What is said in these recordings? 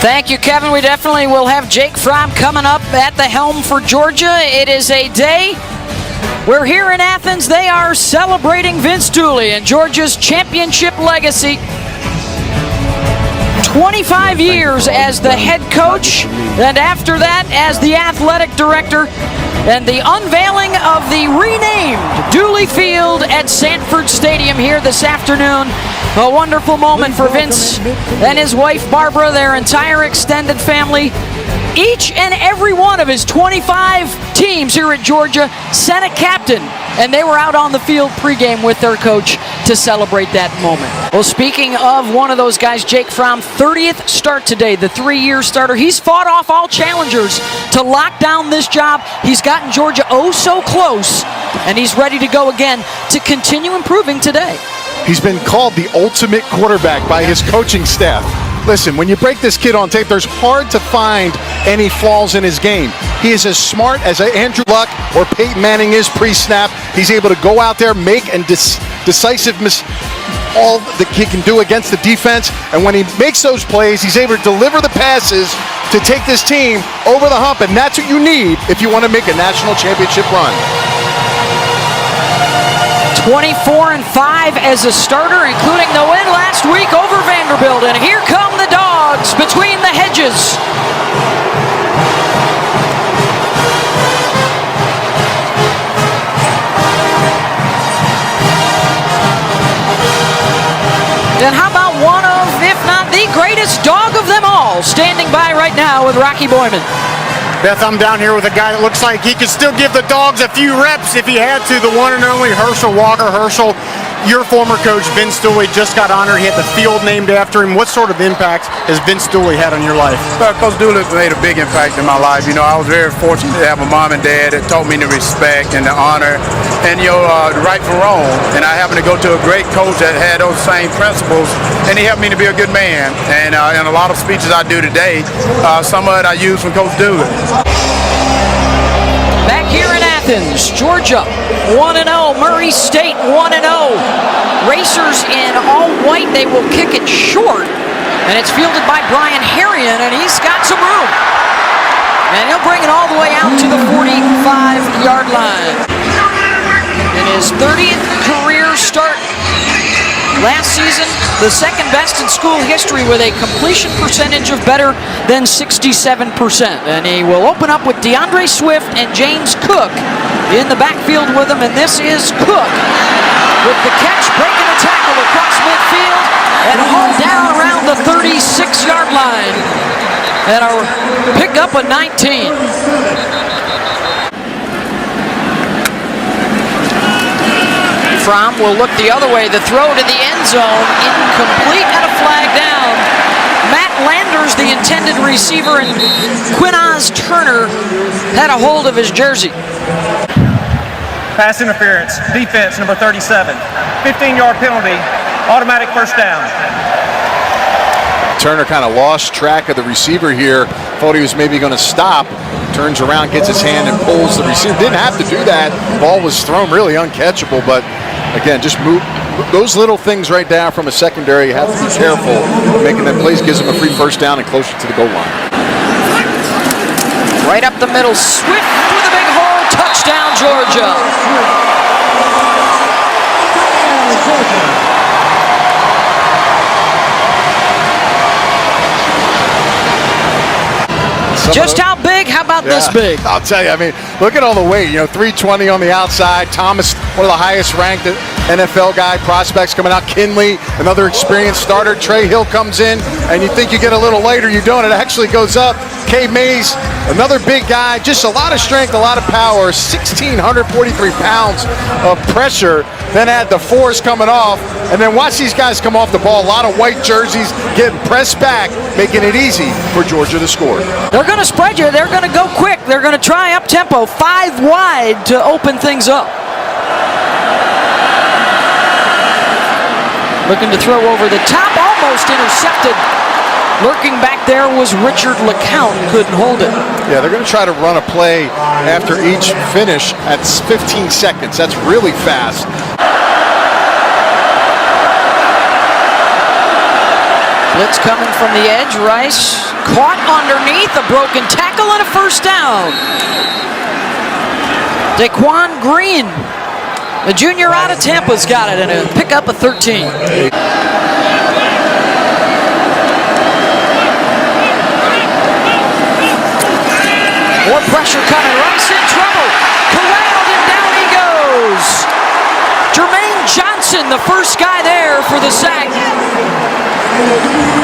Thank you, Kevin. We definitely will have Jake Fromm coming up at the helm for Georgia. It is a day where here in Athens they are celebrating Vince Dooley and Georgia's championship legacy. 25 years as the head coach, and after that as the athletic director, and the unveiling of the renamed Dooley Field at Sanford Stadium here this afternoon. A wonderful moment for Vince and his wife Barbara, their entire extended family. Each and every one of his 25 teams here at Georgia sent a captain, and they were out on the field pregame with their coach to celebrate that moment. Well, speaking of one of those guys, Jake Fromm, 30th start today, the 3-year starter. He's fought off all challengers to lock down this job. He's gotten Georgia oh so close, and he's ready to go again to continue improving today. He's been called the ultimate quarterback by his coaching staff. Listen, when you break this kid on tape, there's hard to find any flaws in his game. He is as smart as Andrew Luck or Peyton Manning is pre-snap. He's able to go out there, make and decisive all that he can do against the defense. And when he makes those plays, he's able to deliver the passes to take this team over the hump. And that's what you need if you want to make a national championship run. 24-5 as a starter, including the win last week over Vanderbilt. And here come the Dogs between the hedges. And how about one of, if not the greatest dog of them all, standing by right now with Rocky Boiman. Beth, I'm down here with a guy that looks like he could still give the Dogs a few reps if he had to. The one and only Herschel Walker. Herschel, your former coach, Vince Dooley, just got honored. He had the field named after him. What sort of impact has Vince Dooley had on your life? Well, Coach Dooley made a big impact in my life. You know, I was very fortunate to have a mom and dad that taught me the respect and the honor and, the right from wrong. And I happened to go to a great coach that had those same principles, and he helped me to be a good man. And in a lot of speeches I do today, some of it I use from Coach Dooley. Back here in Athens, Georgia 1-0, Murray State 1-0. Racers in all white, they will kick it short. And it's fielded by Brian Harrion, and he's got some room. And he'll bring it all the way out to the 45-yard line. In his 30th career start last season, the second best in school history with a completion percentage of better than 67%. And he will open up with DeAndre Swift and James Cook in the backfield with him. And this is Cook with the catch, breaking a tackle across midfield and hauled down around the 36-yard line. And picked up a 19. Fromm will look the other way. The throw to the end zone, incomplete, and a flag down. Matt Landers, the intended receiver, and Quinaz Turner had a hold of his jersey. Pass interference, defense, number 37. 15-yard penalty, automatic first down. Turner kind of lost track of the receiver here. Thought he was maybe going to stop. Turns around, gets his hand, and pulls the receiver. Didn't have to do that. Ball was thrown really uncatchable, but again, just move those little things right there from a secondary. You have to be careful. Making them plays gives them a free first down and closer to the goal line. Right up the middle, Swift with a big hole. Touchdown, Georgia. Just how big? How about this big? I'll tell you, I mean, look at all the weight. 320 on the outside. Thomas, one of the highest ranked NFL guy prospects coming out. Kinley, another experienced starter. Trey Hill comes in, and you think you get a little lighter. You don't. It actually goes up. Cade Mays, another big guy. Just a lot of strength, a lot of power. 1,643 pounds of pressure. Then add the force coming off. And then watch these guys come off the ball. A lot of white jerseys getting pressed back, making it easy for Georgia to score. They're going to spread you. They're going to go quick. They're going to try up tempo, 5 wide to open things up. Looking to throw over the top, almost intercepted. Lurking back there was Richard LeCount, couldn't hold it. Yeah, they're going to try to run a play after each finish at 15 seconds. That's really fast. Blitz coming from the edge. Rice caught underneath, a broken tackle, and a first down. Daquan Green, the junior out of Tampa's got it, and a pickup of 13. More pressure coming. Rice in trouble. Corralled, and down he goes. Jermaine Johnson, the first guy there for the sack.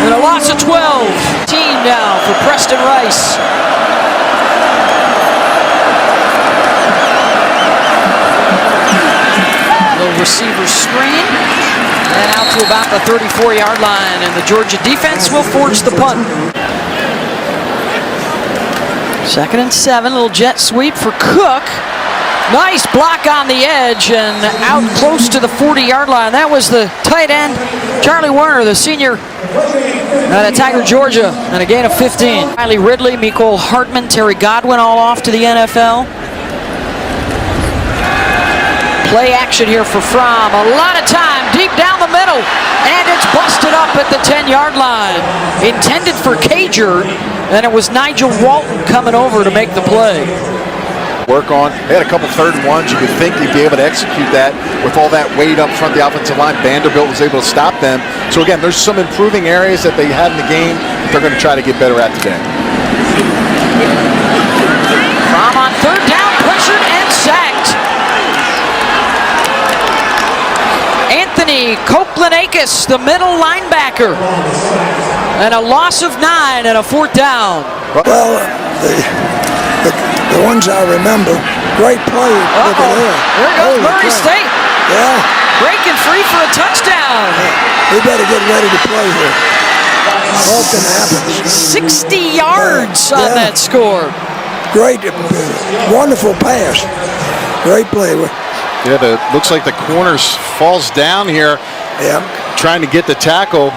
And a loss of 12. Team now for Preston Rice. Little receiver screen. And out to about the 34-yard line. And the Georgia defense will force the punt. 2nd and 7, little jet sweep for Cook. Nice block on the edge and out close to the 40-yard line. That was the tight end, Charlie Werner, the senior out of Tiger, Georgia, and a gain of 15. Riley Ridley, Mecole Hardman, Terry Godwin all off to the NFL. Play action here for Fromm. A lot of time deep down the middle, and it's busted up at the 10-yard line. Intended for Cager, and it was Nigel Walton coming over to make the play. Work on. They had a couple 3rd and 1s. You could think they'd be able to execute that with all that weight up front, the offensive line. Vanderbilt was able to stop them. So again, there's some improving areas that they had in the game that they're going to try to get better at today. Fromm on 3rd down, pressured and sacked. Anthony Copeland-Akis, the middle linebacker. And a loss of 9 and a 4th down. Well, the ones I remember, great play. Look at there. There goes Murray State. Yeah. Breaking free for a touchdown. We better get ready to play here. Often happens. 60 yards on that score. Great, wonderful pass. Great play. Yeah, looks like the corner falls down here. Yeah. Trying to get the tackle,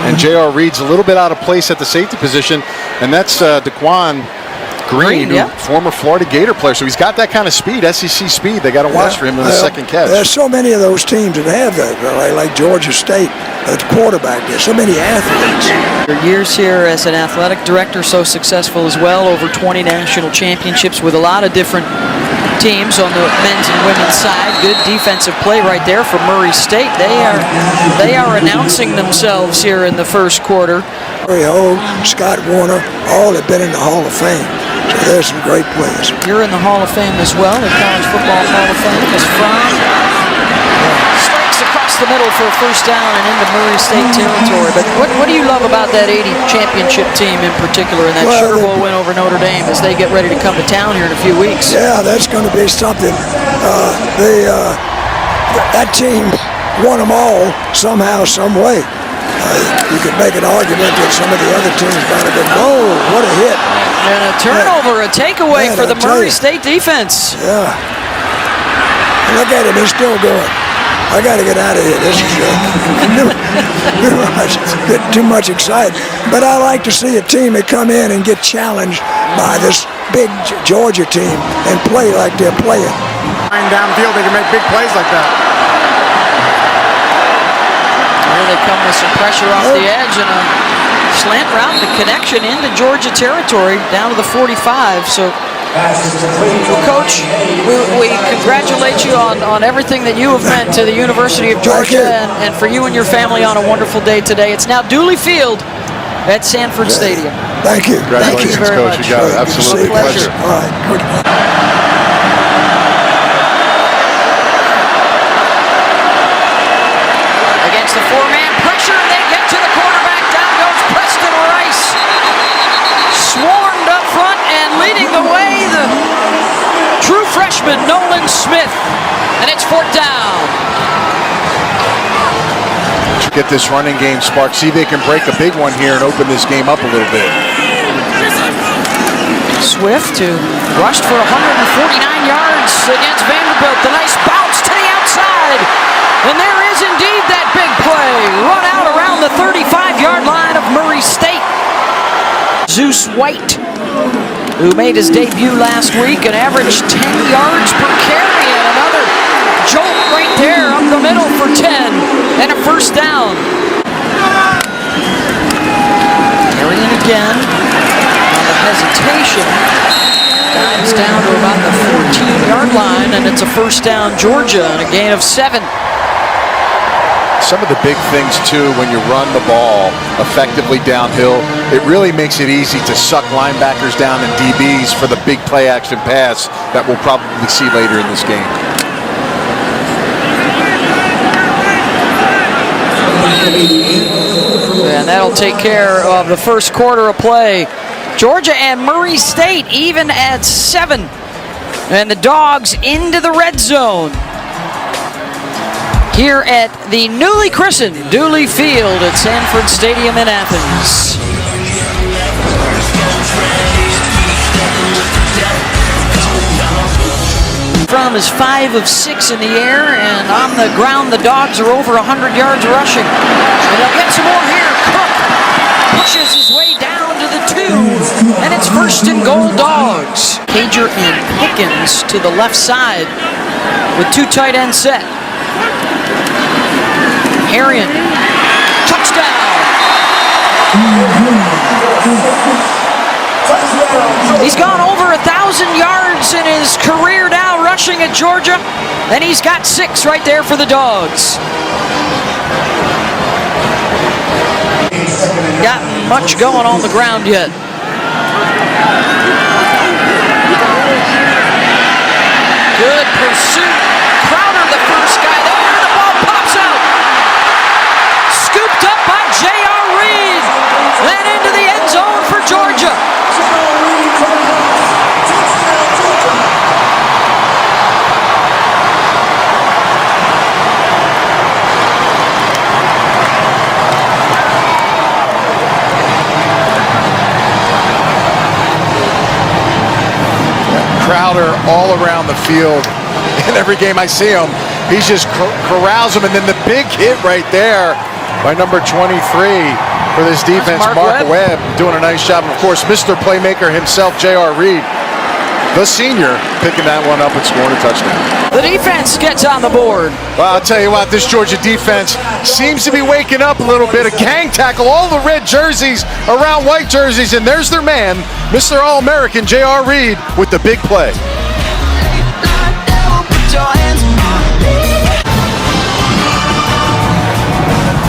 and J.R. Reed's a little bit out of place at the safety position, and that's Daquan Green, former Florida Gator player. So he's got that kind of speed, SEC speed. They got to watch for him in the second catch. There's so many of those teams that have that, like Georgia State, the quarterback. There's so many athletes. Your years here as an athletic director, so successful as well, over 20 national championships with a lot of different teams on the men's and women's side. Good defensive play right there for Murray State. They are announcing themselves here in the first quarter. Larry Hogue, Scott Warner, all have been in the Hall of Fame. So there's some great players. You're in the Hall of Fame as well, the College Football Hall of Fame. As Fromm strikes across the middle for a first down and into Murray State territory. But what do you love about that 80 championship team in particular, and that Sugar Bowl win over Notre Dame as they get ready to come to town here in a few weeks? Yeah, that's going to be something. That team won them all somehow, some way. You could make an argument that some of the other teams might have been, oh, what a hit. And a turnover, a takeaway for the Murray State defense. Yeah. Look at him, he's still going. I got to get out of here. This is too much excited. But I like to see a team that come in and get challenged by this big Georgia team and play like they're playing. Downfield, they can make big plays like that. Here they come with some pressure off the edge and a slant route, the connection into Georgia territory down to the 45. So, Coach, we congratulate you on everything that you have meant to the University of Georgia and for you and your family on a wonderful day today. It's now Dooley Field at Sanford Stadium. Thank you. Congratulations, Thank you very Coach. much. You got it. Absolutely. Pleasure. All right, good. Against the 4-man pressure, and they get to the quarterback. Down goes Preston Rice. Swarmed up front and leading the way, the true freshman Nolan Smith. And it's 4th down. Get this running game spark. See if they can break a big one here and open this game up a little bit. Swift who rushed for 149 yards against Vanderbilt. The nice bounce to the outside. And there is indeed that big play. Run out around the 35-yard line of Murray State. Zeus White, who made his debut last week and averaged 10 yards per carry, and another jolt right there up the middle for 10 and a first down. Harrion again. hesitation. Dives down to about the 14-yard line, and it's a first down, Georgia, and a gain of 7. Some of the big things, too, when you run the ball effectively downhill, it really makes it easy to suck linebackers down and DBs for the big play-action pass that we'll probably see later in this game. And that'll take care of the first quarter of play. Georgia and Murray State even at 7. And the Dogs into the red zone here at the newly christened Dooley Field at Sanford Stadium in Athens. From is 5 of 6 in the air, and on the ground the Dogs are over 100 yards rushing. And they'll get some more here. Cook pushes his way down to the 2, and it's first and goal, Dogs. Cager and Pickens to the left side with 2 tight ends set. Arian, touchdown. He's gone over 1,000 yards in his career now rushing at Georgia, and he's got 6 right there for the Dogs. Got much going on the ground yet. Good pursuit. Crowder, the first guy there. The ball pops out. Scooped up by J.R. Reed. And into the end zone for Georgia. Crowder all around the field. In every game I see him, he's just corrals him. And then the big hit right there by number 23 for this defense, Mark Webb, doing a nice job. And of course, Mr. Playmaker himself, J.R. Reed, the senior, picking that one up and scoring a touchdown. The defense gets on the board. Well, I'll tell you what, this Georgia defense seems to be waking up a little bit. A gang tackle, all the red jerseys around white jerseys, and there's their man, Mr. All-American J.R. Reed, with the big play.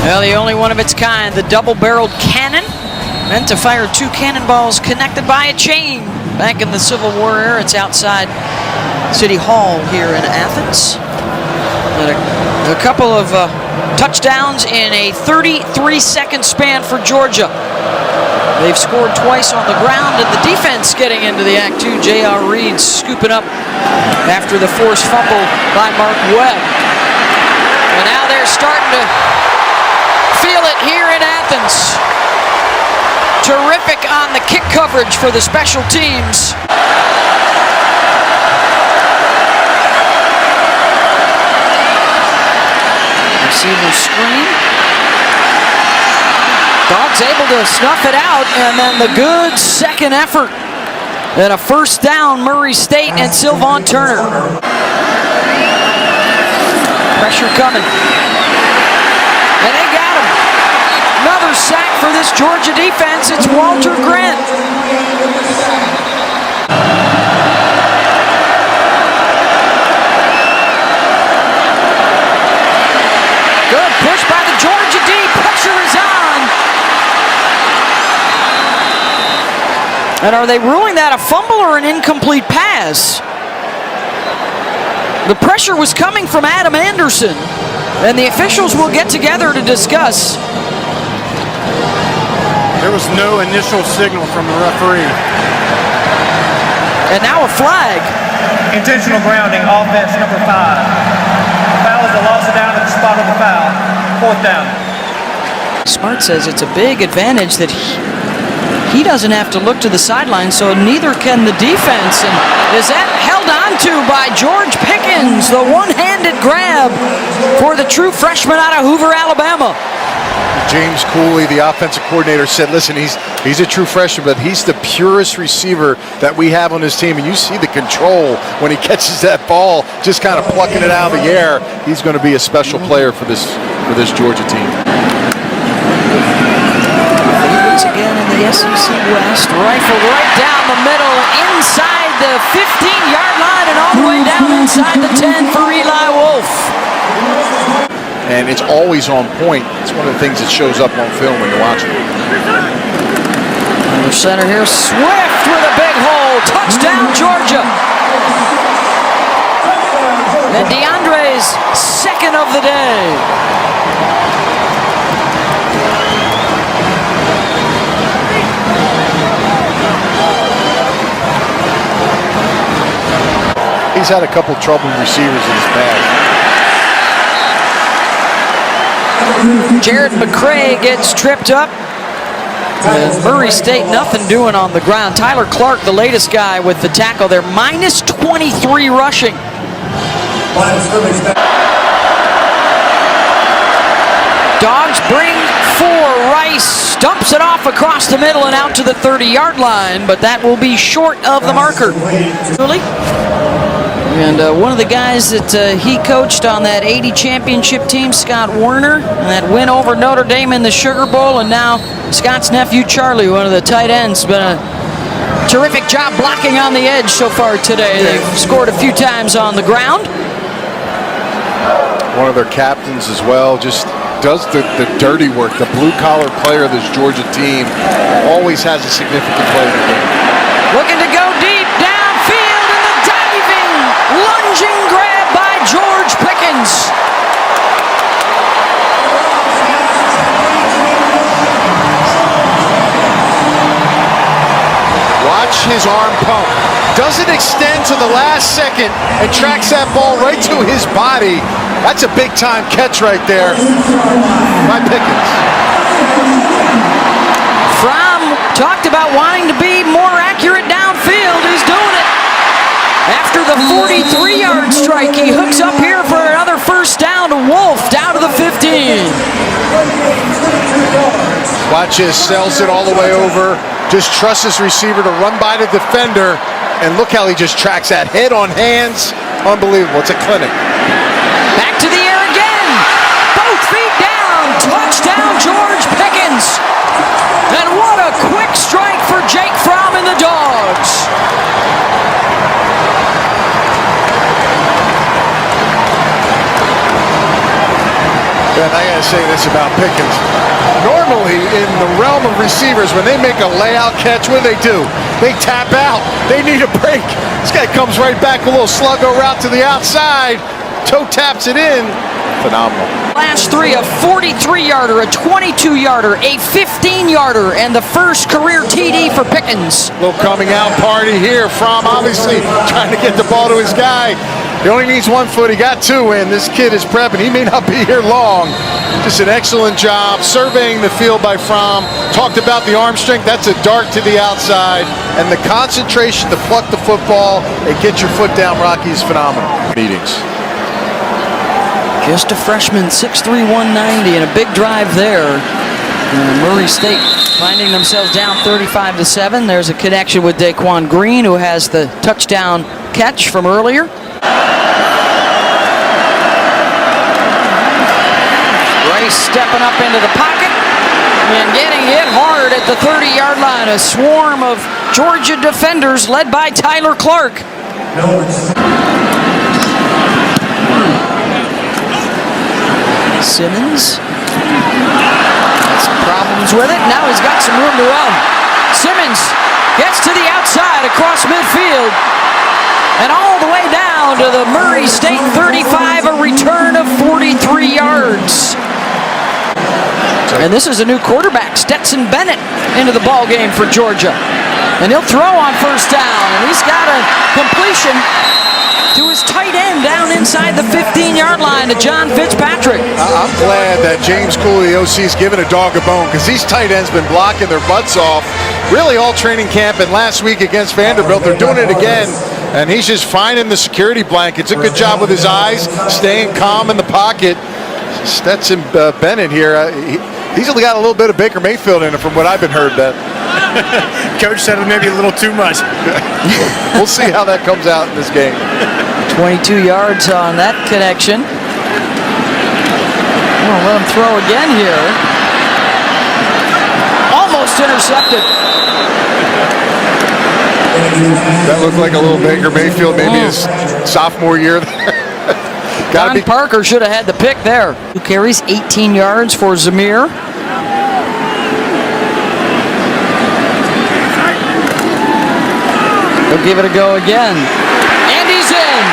Well, the only one of its kind, the double-barreled cannon, meant to fire 2 cannonballs connected by a chain. Back in the Civil War era, it's outside City Hall here in Athens. And a couple of touchdowns in a 33-second span for Georgia. They've scored twice on the ground, and the defense getting into the act too. J.R. Reed scooping up after the forced fumble by Mark Webb. And now they're starting to feel it here in Athens. Terrific on the kick coverage for the special teams. Receiver screen. Dogs able to snuff it out, and then the good second effort. And a first down, Murray State and Sylvan Turner. Pressure coming. And they got him. Another sack for this Georgia defense. It's Walter Grant. Good push by the Georgia D. Pressure is on. And are they ruling that a fumble or an incomplete pass? The pressure was coming from Adam Anderson, and the officials will get together to discuss. There was no initial signal from the referee. And now a flag. Intentional grounding, offense number 5. Foul is the loss of down at the spot of the foul. 4th down. Smart says it's a big advantage that he doesn't have to look to the sideline, so neither can the defense. And is that held on to by George Pickens, the one-handed grab for the true freshman out of Hoover, Alabama. James Cooley, the offensive coordinator, said, listen, he's a true freshman, but he's the purest receiver that we have on this team. And you see the control when he catches that ball, just kind of plucking it out of the air. He's going to be a special player for this Georgia team. Favorites again in the the SEC West. Rifled right down the middle, inside the 15-yard line, and all the way down inside the 10 for Eli Wolf. And it's always on point. It's one of the things that shows up on film when you're watching it. Under center here, Swift with a big hole. Touchdown, Georgia. And DeAndre's second of the day. He's had a couple troubled receivers in his past. Jared McCray gets tripped up. And Murray State, nothing doing on the ground. Tyler Clark, the latest guy with the tackle there, minus 23 rushing. Dogs bring 4. Rice stumps it off across the middle and out to the 30-yard line, but that will be short of the marker. And one of the guys that he coached on that 80 championship team, Scott Werner, and that win over Notre Dame in the Sugar Bowl, and now Scott's nephew Charlie, one of the tight ends, been a terrific job blocking on the edge so far today. They've scored a few times on the ground. One of their captains as well, just does the dirty work. The blue-collar player of this Georgia team always has a significant play in the game. Looking to go deep downfield, and the diving, lunging grab by George Pickens. Watch his arm pump. Doesn't extend to the last second and tracks that ball right to his body. That's a big-time catch right there by Pickens. Fromm talked about wanting to be more accurate downfield. He's doing it. After the 43-yard strike, he hooks up here for another first down to Wolf, down to the 15. Watch this, sells it all the way over. Just trusts his receiver to run by the defender. And look how he just tracks that head on hands. Unbelievable. It's a clinic. Back to the air again. Both feet down. Touchdown, George Pickens. And what a quick strike for Jake Fromm and the Dogs. And I gotta say this about Pickens. Normally, in the realm of receivers, when they make a layout catch, what do? They tap out. They need a break. This guy comes right back, a little sluggo route to the outside. Toe taps it in. Phenomenal. Last three, a 43-yarder, a 22-yarder, a 15-yarder, and the first career TD for Pickens. Little coming out party here. Fromm obviously trying to get the ball to his guy. He only needs 1 foot. He got 2 in. This kid is prepping. He may not be here long. Just an excellent job surveying the field by Fromm. Talked about the arm strength. That's a dart to the outside. And the concentration to pluck the football and get your foot down, Rocky, is phenomenal. Meetings. Just a freshman, 6'3", 190, and a big drive there. Murray State finding themselves down 35-7. There's a connection with Daquan Green, who has the touchdown catch from earlier. Rice stepping up into the pocket and getting hit hard at the 30-yard line. A swarm of Georgia defenders led by Tyler Clark. Simmons. Some problems with it. Now he's got some room to run. Simmons gets to the outside across midfield. And all the way down to the Murray State 35, a return of 43 yards. And this is a new quarterback, Stetson Bennett, into the ball game for Georgia. And he'll throw on first down. And he's got a completion to his tight end down inside the 15-yard line to John Fitzpatrick. I'm glad that James Cooley, the OC, is giving a dog a bone, because these tight ends been blocking their butts off really all training camp, and last week against Vanderbilt. They're doing it again, and he's just finding the security blankets. A good job with his eyes, staying calm in the pocket. Stetson Bennett here, he's only got a little bit of Baker Mayfield in it from what I've been heard. That Coach said maybe a little too much. We'll see how that comes out in this game. 22 yards on that connection. We'll let him throw again here. Almost intercepted. That looked like a little Baker Mayfield, maybe his sophomore year. Don Parker should have had the pick there. 2 carries, 18 yards for Zamir. He'll give it a go again. And he's in.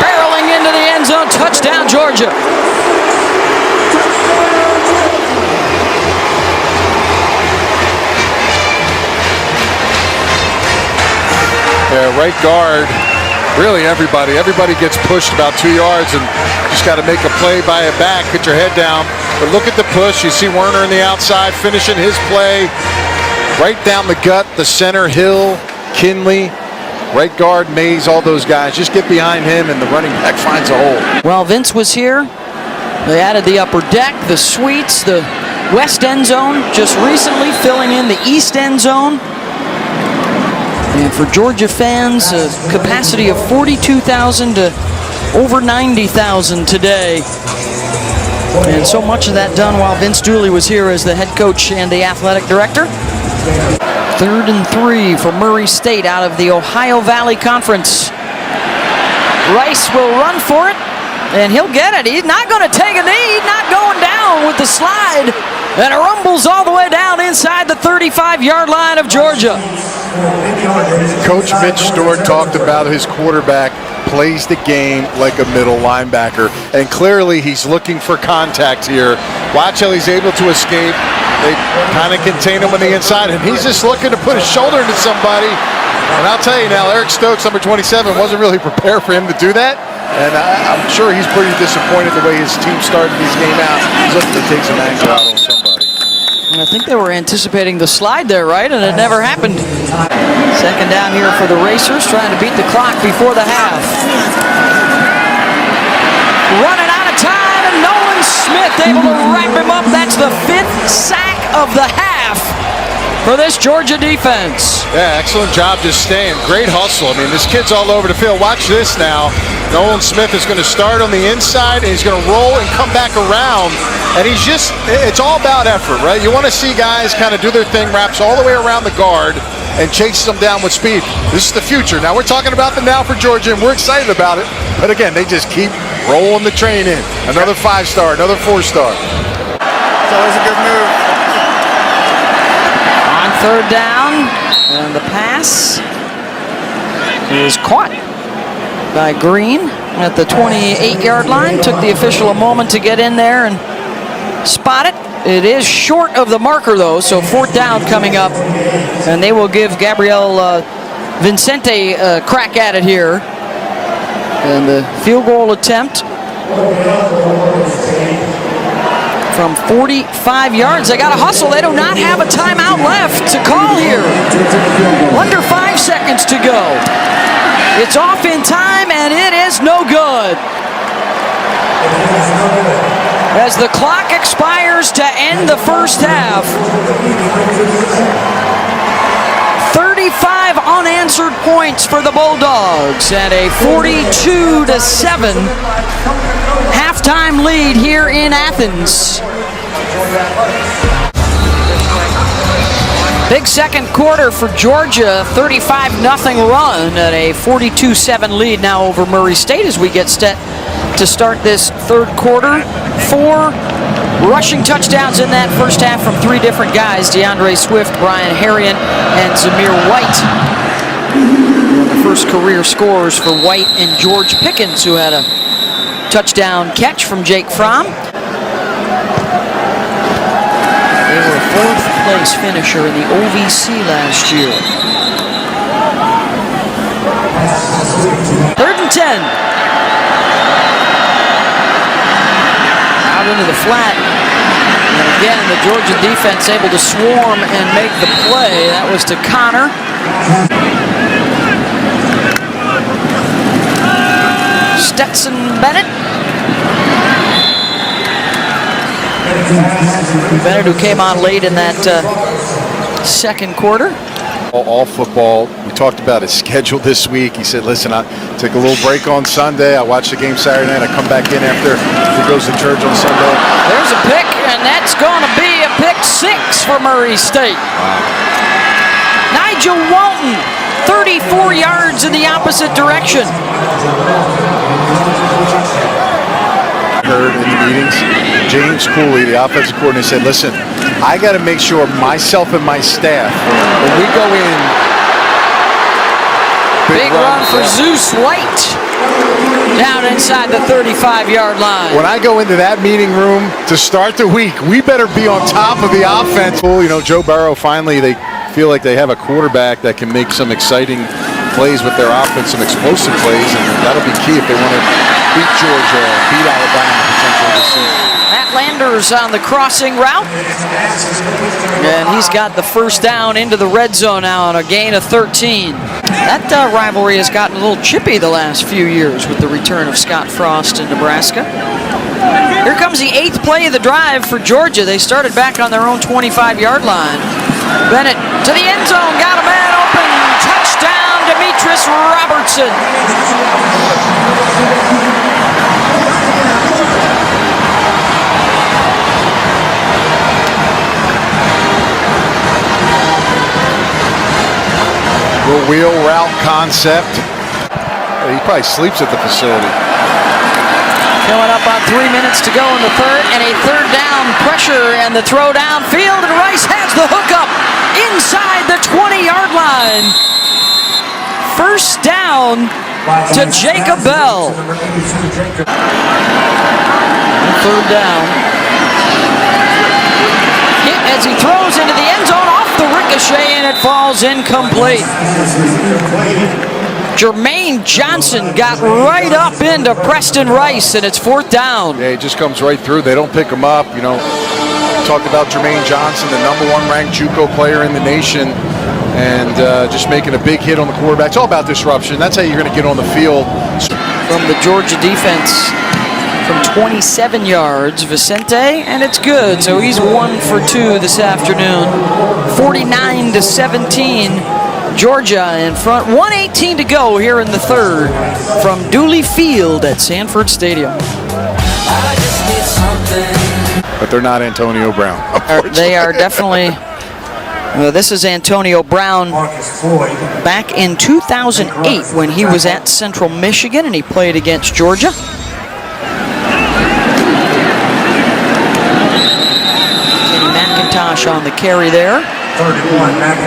Barreling into the end zone. Touchdown, Georgia. Yeah, right guard. Really everybody gets pushed about 2 yards and just got to make a play by a back, put your head down. But look at the push. You see Werner on the outside finishing his play. Right down the gut, the center, Hill, Kinley, right guard, Mays, all those guys. Just get behind him and the running back finds a hole. Well, Vince was here. They added the upper deck, the suites, the west end zone just recently, filling in the east end zone. And for Georgia fans, a capacity of 42,000 to over 90,000 today. And so much of that done while Vince Dooley was here as the head coach and the athletic director. 3rd and 3 for Murray State out of the Ohio Valley Conference. Rice will run for it, and he'll get it. He's not going to take a knee, not going down with the slide. And it rumbles all the way down inside the 35-yard line of Georgia. Coach Mitch Stewart talked about his quarterback plays the game like a middle linebacker, and clearly he's looking for contact here. Watch how he's able to escape. They kind of contain him on the inside, and he's just looking to put his shoulder into somebody. And I'll tell you now, Eric Stokes, number 27, wasn't really prepared for him to do that. And I'm sure he's pretty disappointed the way his team started this game out. He's looking to take some anger out on somebody. And I think they were anticipating the slide there, right? And it never happened. 2nd down here for the Racers, trying to beat the clock before the half. Running out of time, and Nolan Smith able to wrap him up. That's the 5th sack of the half for this Georgia defense. Yeah, excellent job just staying. Great hustle. I mean, this kid's all over the field. Watch this now. Nolan Smith is going to start on the inside, and he's going to roll and come back around. And he's just, it's all about effort, right? You want to see guys kind of do their thing, wraps all the way around the guard, and chases them down with speed. This is the future. Now, we're talking about the now for Georgia, and we're excited about it. But again, they just keep rolling the train in. Another 5-star, another 4-star. It's always a good move. On 3rd down, and the pass is caught by Green at the 28-yard line. Took the official a moment to get in there and spot it. It is short of the marker, though, so 4th down coming up. And they will give Gabriel Vincente a crack at it here. And the field goal attempt from 45 yards. They got to hustle. They do not have a timeout left to call here. Under 5 seconds to go. It's off in time, and it is no good. As the clock expires to end the first half. 35 unanswered points for the Bulldogs and a 42-7 halftime lead here in Athens. Big second quarter for Georgia, 35-0 run and a 42-7 lead now over Murray State as we get set to start this 3rd quarter. 4 rushing touchdowns in that first half from 3 different guys: DeAndre Swift, Brian Harrion, and Zamir White. The first career scores for White and George Pickens, who had a touchdown catch from Jake Fromm. They were a 4th place finisher in the OVC last year. 3rd and 10. Out into the flat. And again, the Georgia defense able to swarm and make the play. That was to Connor. Stetson Bennett. Bennett, who came on late in that second quarter. All football. We talked about his schedule this week. He said, listen, I took a little break on Sunday. I watched the game Saturday night. I come back in after he goes to church on Sunday. There's a pick, and that's going to be a pick 6 for Murray State. Wow. Nigel Walton 34 yards in the opposite direction. Heard in the meetings, James Cooley, the offensive coordinator, said, listen, I got to make sure myself and my staff, when we go in, Big run for Zeus White down inside the 35-yard line. when I go into that meeting room to start the week, we better be on top of the offense. You know, Joe Burrow, finally, they feel like they have a quarterback that can make some exciting plays with their offense, some explosive plays, and that'll be key if they want to beat Georgia, beat Alabama potentially this season. Matt Landers on the crossing route. And he's got the first down into the red zone now on a gain of 13. That rivalry has gotten a little chippy the last few years with the return of Scott Frost in Nebraska. Here comes the 8th play of the drive for Georgia. They started back on their own 25-yard line. Bennett to the end zone, got a man open. Touchdown, Demetris Robertson. The wheel route concept. He probably sleeps at the facility. Coming up on 3 minutes to go in the third, and a third down pressure, and the throw downfield, and Rice has the hookup inside the 20-yard line. First down to Jacob Bell. Third down. Hit as he throws into the end zone, off the ricochet, and it falls incomplete. Jermaine Johnson got right up into Preston Rice, and it's fourth down. Yeah, he just comes right through. They don't pick him up. You know, talked about Jermaine Johnson, the #1 ranked JUCO player in the nation, and just making a big hit on the quarterback. It's all about disruption. That's how you're going to get on the field. From the Georgia defense from 27 yards, Vicente, and it's good. So he's 1 for 2 this afternoon. 49-17. Georgia in front. 1:18 to go here in the third from Dooley Field at Sanford Stadium. But they're not Antonio Brown. They are definitely. This is Antonio Brown back in 2008 when he was at Central Michigan and he played against Georgia. Kenny McIntosh on the carry there.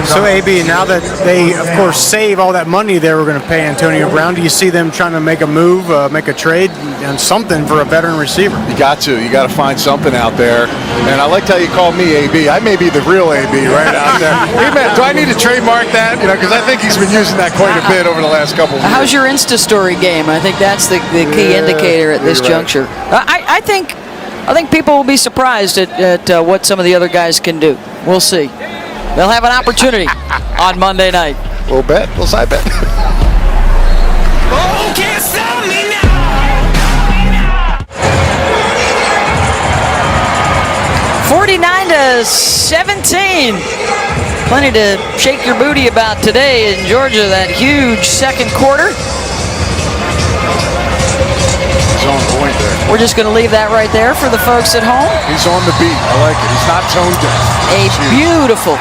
So, AB, now that they, of course, save all that money they were going to pay Antonio Brown, do you see them trying to make a move, make a trade, and something for a veteran receiver? You got to find something out there. And I liked how you called me AB. I may be the real AB right out there. Hey, man, do I need to trademark that? You know, because I think he's been using that quite a bit over the last couple of years. How's your Insta story game? I think that's the key indicator at this juncture. I think people will be surprised at what some of the other guys can do. We'll see. They'll have an opportunity on Monday night. We'll bet. We'll side bet. 49-17. Plenty to shake your booty about today in Georgia. That huge second quarter. He's on point there. We're just going to leave that right there for the folks at home. He's on the beat. I like it. He's not tone deaf. A beautiful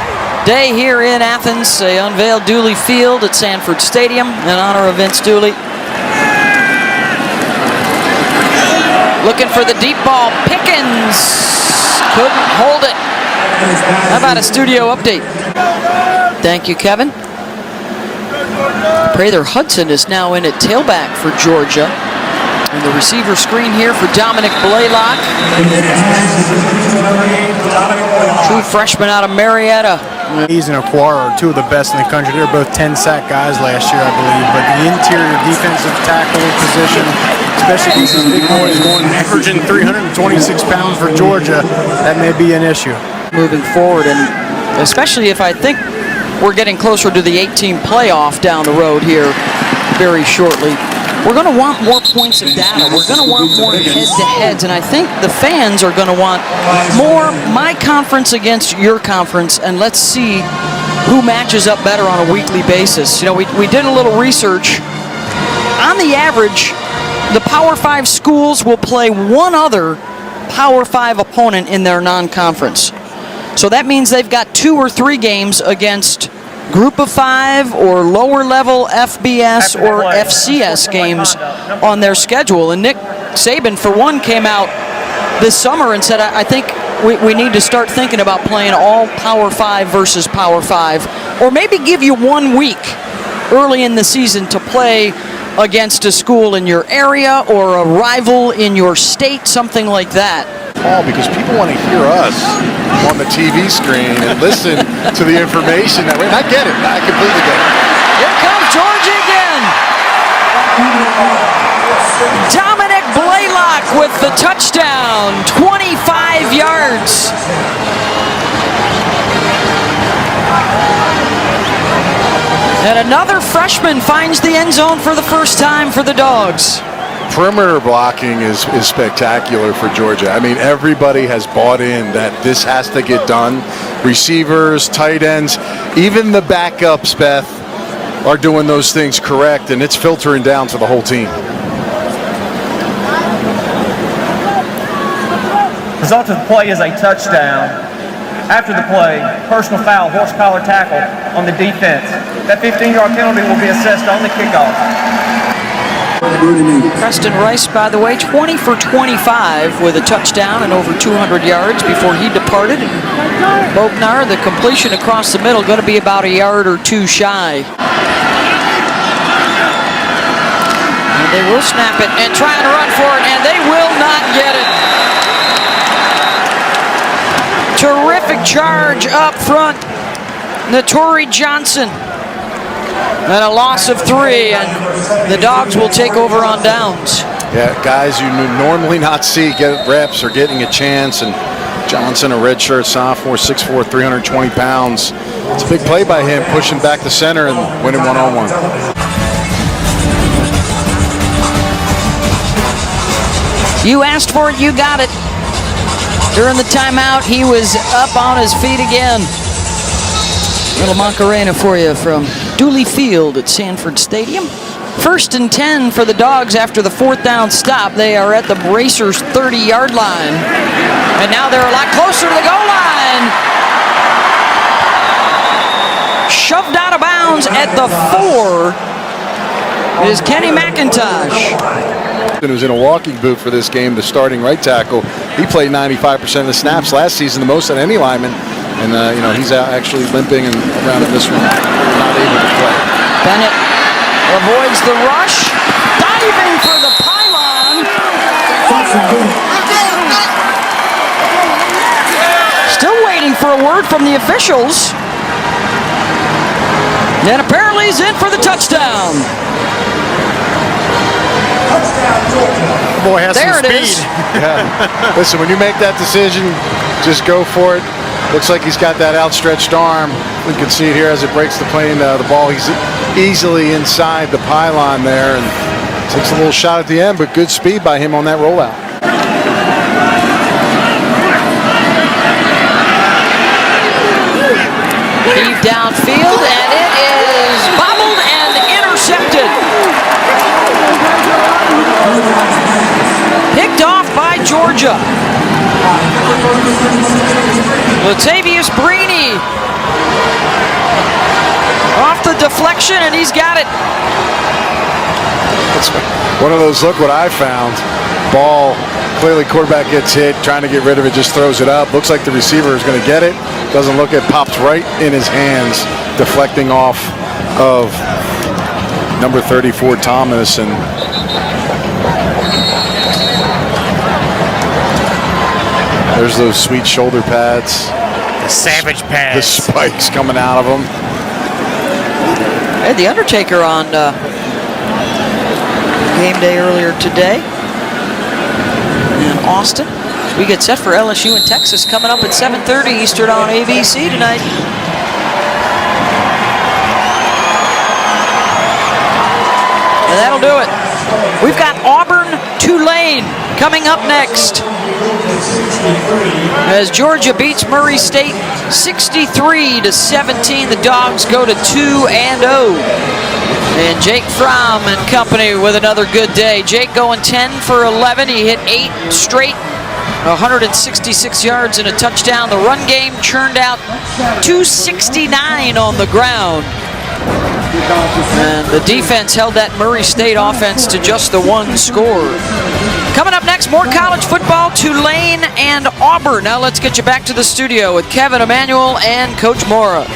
day here in Athens. They unveiled Dooley Field at Sanford Stadium in honor of Vince Dooley. Looking for the deep ball. Pickens couldn't hold it. How about a studio update? Thank you, Kevin. Prather Hudson is now in at tailback for Georgia. And the receiver screen here for Dominic Blaylock. True freshman out of Marietta. He's and Aquara are two of the best in the country. They're both 10-sack guys last year, I believe. But the interior defensive tackle position, especially against these big boys going averaging 326 pounds for Georgia, that may be an issue. Moving forward, and especially if I think we're getting closer to the 18 playoff down the road here very shortly. We're going to want more points of data. We're going to want more head-to-heads, and I think the fans are going to want more my conference against your conference, and let's see who matches up better on a weekly basis. You know, we did a little research. On the average, the Power 5 schools will play one other Power 5 opponent in their non-conference. So that means they've got 2 or 3 games against Group of 5 or lower level FBS or FCS games on their schedule. And Nick Saban, for one, came out this summer and said, I think we need to start thinking about playing all Power 5 versus Power 5, or maybe give you 1 week early in the season to play against a school in your area or a rival in your state, something like that. Paul, because people want to hear us on the TV screen and listen to the information that I get it. I completely get it. Here comes Georgia again. Dominic Blaylock with the touchdown, 25 yards. And another freshman finds the end zone for the first time for the Dogs. Perimeter blocking is spectacular for Georgia. I mean, everybody has bought in that this has to get done. Receivers, tight ends, even the backups, Beth, are doing those things correct, and it's filtering down to the whole team. Result of the play is a touchdown. After the play, personal foul, horse collar tackle on the defense. That 15-yard penalty will be assessed on the kickoff. Preston Rice, by the way, 20 for 25 with a touchdown and over 200 yards before he departed. Bognar, the completion across the middle, going to be about a yard or two shy. And they will snap it and try and run for it, and they will not get it. Terrific charge up front. Naturi Johnson. And a loss of 3, and the Dogs will take over on downs. Yeah, guys you normally not see get reps or getting a chance, and Johnson, a redshirt sophomore, 6'4", 320 pounds. It's a big play by him, pushing back the center and winning one-on-one. You asked for it, you got it. During the timeout, he was up on his feet again. Little Macarena for you from Dooley Field at Sanford Stadium. 1st and 10 for the Dogs after the 4th down stop. They are at the Racers' 30-yard line. And now they're a lot closer to the goal line. Shoved out of bounds at the 4 is Kenny McIntosh. He was in a walking boot for this game, the starting right tackle. He played 95% of the snaps last season, the most of any lineman. And, he's out actually limping and around in this one, not able to play. Bennett avoids the rush, diving for the pylon. Still waiting for a word from the officials. And apparently he's in for the touchdown. Boy has there some it speed. is. Yeah. Listen, when you make that decision, just go for it. Looks like he's got that outstretched arm. We can see it here as it breaks the plane, the ball. He's easily inside the pylon there and takes a little shot at the end, but good speed by him on that rollout. Heave downfield, and it is bobbled and intercepted. Picked off by Georgia. Latavius Brini off the deflection, and he's got it. It's one of those, look what I found. Ball, clearly quarterback gets hit, trying to get rid of it, just throws it up. Looks like the receiver is going to get it. Doesn't look, it pops right in his hands, deflecting off of number 34, Thomas. And there's those sweet shoulder pads. The savage The pads. spikes coming out of them. Had the Undertaker on game day earlier today in Austin. We get set for LSU and Texas coming up at 7:30 Eastern on ABC tonight. And that'll do it. We've got Auburn-Tulane coming up next, as Georgia beats Murray State 63-17. The Dogs go to 2-0. And Jake Fromm and company with another good day. Jake going 10 for 11. He hit 8 straight 166 yards and a touchdown. The run game churned out 269 on the ground. And the defense held that Murray State offense to just the one score. Coming up next, more college football, Tulane and Auburn. Now let's get you back to the studio with Kevin Emanuel and Coach Mora.